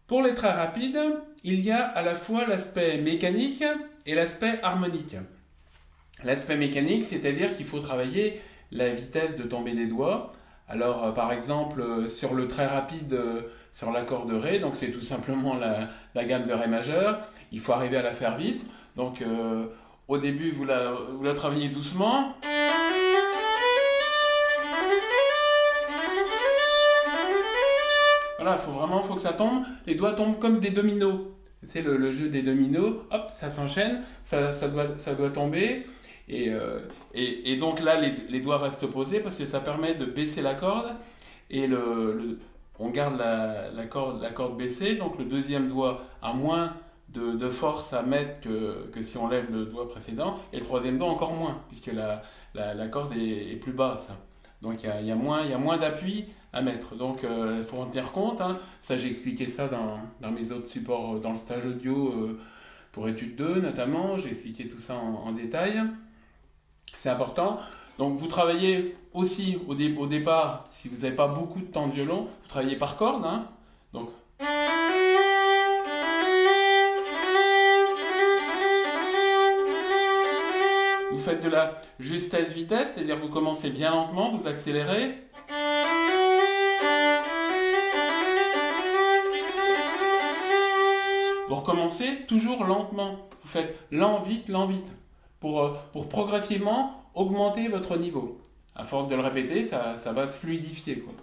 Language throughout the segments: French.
Pour les très rapides, il y a à la fois l'aspect mécanique et l'aspect harmonique. L'aspect mécanique, c'est-à-dire qu'il faut travailler la vitesse de tombée des doigts. Alors, par exemple, sur le très rapide, sur l'accord de Ré, donc c'est tout simplement la gamme de Ré majeur, il faut arriver à la faire vite. Donc, au début, vous la travaillez doucement. Voilà, faut que ça tombe. Les doigts tombent comme des dominos. C'est le jeu des dominos. Hop, ça s'enchaîne, ça doit tomber. Et donc là, les doigts restent posés parce que ça permet de baisser la corde. Et on garde la corde baissée. Donc le deuxième doigt a moins de force à mettre que si on lève le doigt précédent. Et le troisième doigt encore moins, puisque la corde est plus basse. Donc il y a moins d'appui à mettre. Donc il faut en tenir compte, hein. Ça, j'ai expliqué ça dans mes autres supports, dans le stage audio pour étude 2 notamment. J'ai expliqué tout ça en détail. C'est important. Donc vous travaillez aussi au départ, si vous n'avez pas beaucoup de temps de violon, vous travaillez par corde, hein. Donc vous faites de la justesse-vitesse, c'est-à-dire vous commencez bien lentement, vous accélérez. Vous recommencez toujours lentement. Vous faites lent, vite, pour progressivement augmenter votre niveau. À force de le répéter, ça va se fluidifier, quoi.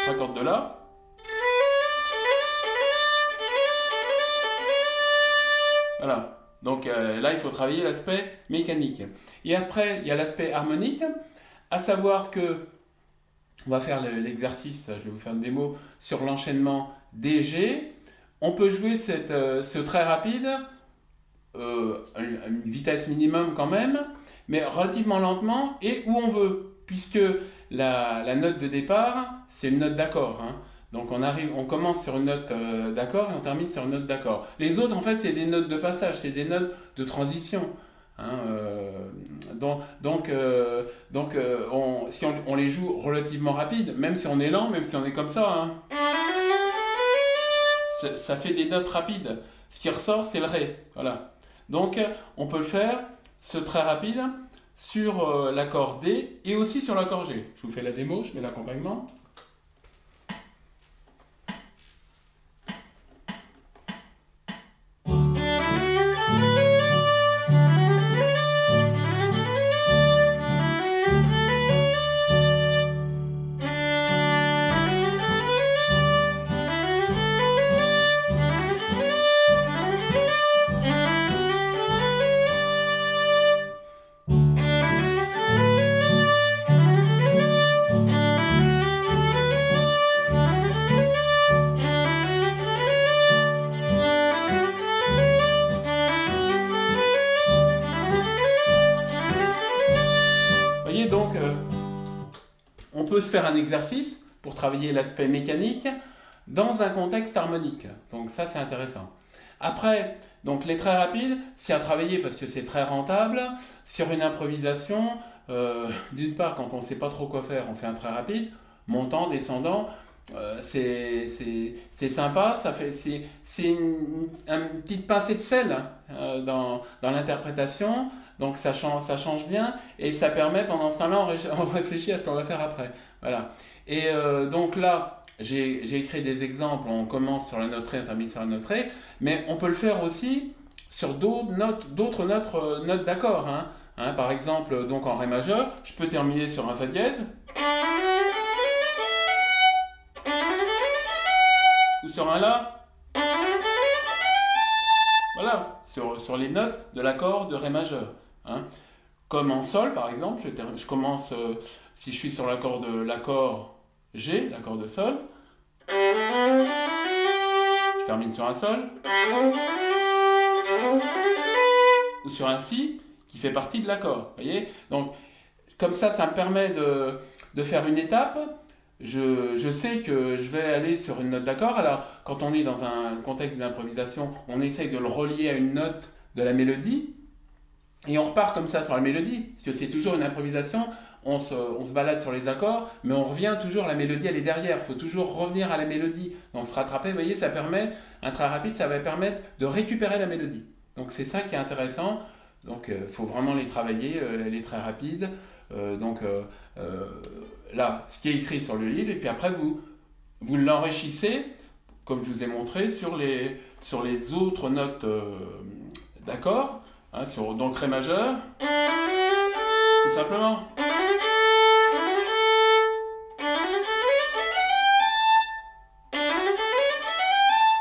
Accorde de là. Voilà. Donc là, il faut travailler l'aspect mécanique. Et après, il y a l'aspect harmonique, à savoir que, on va faire l'exercice, je vais vous faire une démo, sur l'enchaînement DG. On peut jouer ce très rapide, une vitesse minimum quand même, mais relativement lentement et où on veut, puisque la note de départ, c'est une note d'accord, hein. Donc on commence sur une note d'accord et on termine sur une note d'accord. Les autres, en fait, c'est des notes de passage, c'est des notes de transition, hein. Si on les joue relativement rapide, même si on est lent, même si on est comme ça, hein, ça fait des notes rapides. Ce qui ressort, c'est le Ré. Voilà. Donc, on peut le faire, ce très rapide, sur l'accord D et aussi sur l'accord G. Je vous fais la démo, je mets l'accompagnement. Vous voyez, donc, on peut se faire un exercice pour travailler l'aspect mécanique dans un contexte harmonique. Donc ça, c'est intéressant. Après, donc les très rapides, c'est à travailler parce que c'est très rentable. Sur une improvisation, d'une part, quand on ne sait pas trop quoi faire, on fait un très rapide, montant, descendant. C'est sympa, c'est une petite pincée de sel, hein, dans l'interprétation. Donc ça change bien et ça permet pendant ce temps-là, on réfléchit à ce qu'on va faire après. Voilà. Et donc là, j'ai écrit des exemples. On commence sur la note Ré, on termine sur la note Ré, mais on peut le faire aussi sur d'autres notes d'accord, hein. Par exemple, donc en Ré majeur, je peux terminer sur un Fa dièse ou sur un La. Voilà, sur les notes de l'accord de Ré majeur, hein. Comme en Sol, par exemple, je commence, si je suis sur l'accord G, l'accord de Sol, je termine sur un Sol, ou sur un Si, qui fait partie de l'accord. Voyez. Donc, comme ça me permet de faire une étape. Je sais que je vais aller sur une note d'accord. Alors, quand on est dans un contexte d'improvisation, on essaye de le relier à une note de la mélodie. Et on repart comme ça sur la mélodie, parce que c'est toujours une improvisation, on se balade sur les accords, mais on revient toujours, la mélodie elle est derrière, il faut toujours revenir à la mélodie, donc se rattraper, vous voyez, ça permet, un très rapide, ça va permettre de récupérer la mélodie. Donc c'est ça qui est intéressant, donc il faut vraiment les travailler, les très rapides. Donc là, ce qui est écrit sur le livre, et puis après vous l'enrichissez, comme je vous ai montré, sur les autres notes d'accords, hein, donc Ré majeur, tout simplement.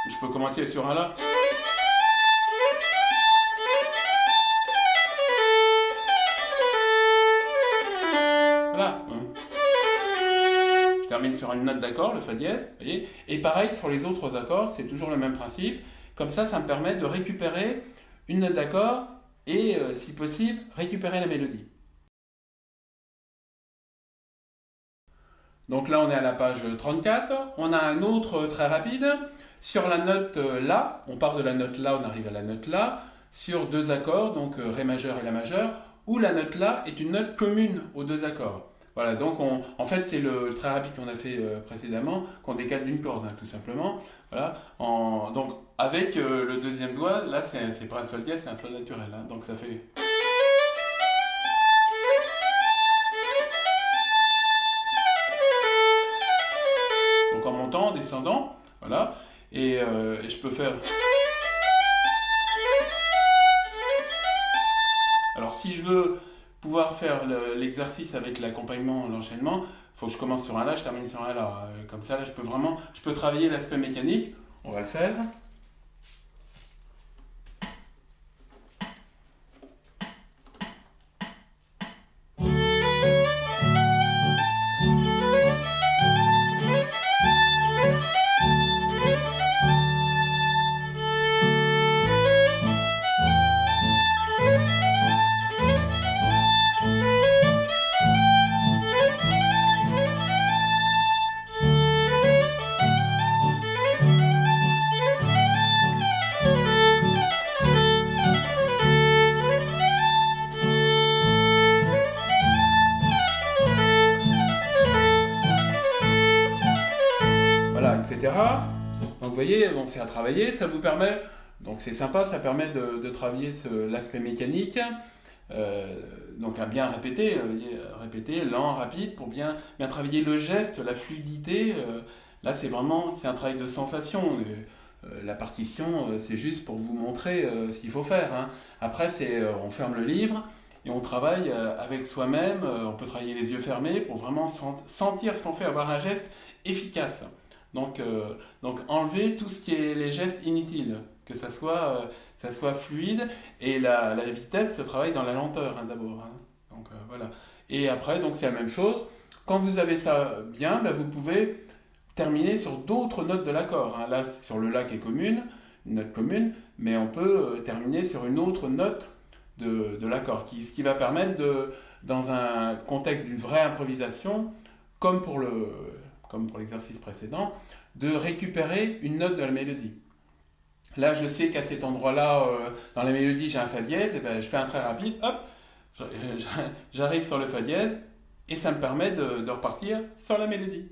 Je peux commencer sur un La. Voilà. Je termine sur une note d'accord, le Fa dièse, vous voyez. Et pareil sur les autres accords, c'est toujours le même principe. Comme ça me permet de récupérer une note d'accord et, si possible, récupérer la mélodie. Donc là, on est à la page 34. On a un autre très rapide. Sur la note La, on part de la note La, on arrive à la note La, sur deux accords, donc Ré majeur et La majeur, où la note La est une note commune aux deux accords. Voilà, donc en fait, c'est le très rapide qu'on a fait précédemment, qu'on décale d'une corde, hein, tout simplement. Voilà, donc avec le deuxième doigt, là, c'est pas un sol dièse, c'est un sol naturel. Hein, donc ça fait. Donc en montant, en descendant, voilà, et je peux faire. Alors si je veux pouvoir faire l'exercice avec l'accompagnement, l'enchaînement, il faut que je commence sur un La, je termine sur un La. Comme ça, là, je peux travailler l'aspect mécanique. On va le faire. Voilà, etc. Donc vous voyez, bon, c'est à travailler, ça vous permet, donc c'est sympa, ça permet de travailler l'aspect mécanique, donc à bien répéter, répéter, lent, rapide, pour bien travailler le geste, la fluidité. Là, c'est un travail de sensation. La partition, c'est juste pour vous montrer ce qu'il faut faire. Hein. Après, on ferme le livre et on travaille avec soi-même. On peut travailler les yeux fermés pour vraiment sentir ce qu'on fait, avoir un geste efficace. Donc enlever tout ce qui est les gestes inutiles, que ça soit fluide, et la vitesse se travaille dans la lenteur, hein, d'abord. Hein. Donc voilà. Et après, donc c'est la même chose. Quand vous avez ça bien, ben, vous pouvez terminer sur d'autres notes de l'accord. Hein. Là, sur le La qui est commune, une note commune, mais on peut terminer sur une autre note de l'accord, ce qui va permettre dans un contexte d'une vraie improvisation, comme pour l'exercice précédent, de récupérer une note de la mélodie. Là, je sais qu'à cet endroit-là, dans la mélodie, j'ai un Fa dièse, et ben, je fais un très rapide, hop, j'arrive sur le Fa dièse, et ça me permet de repartir sur la mélodie.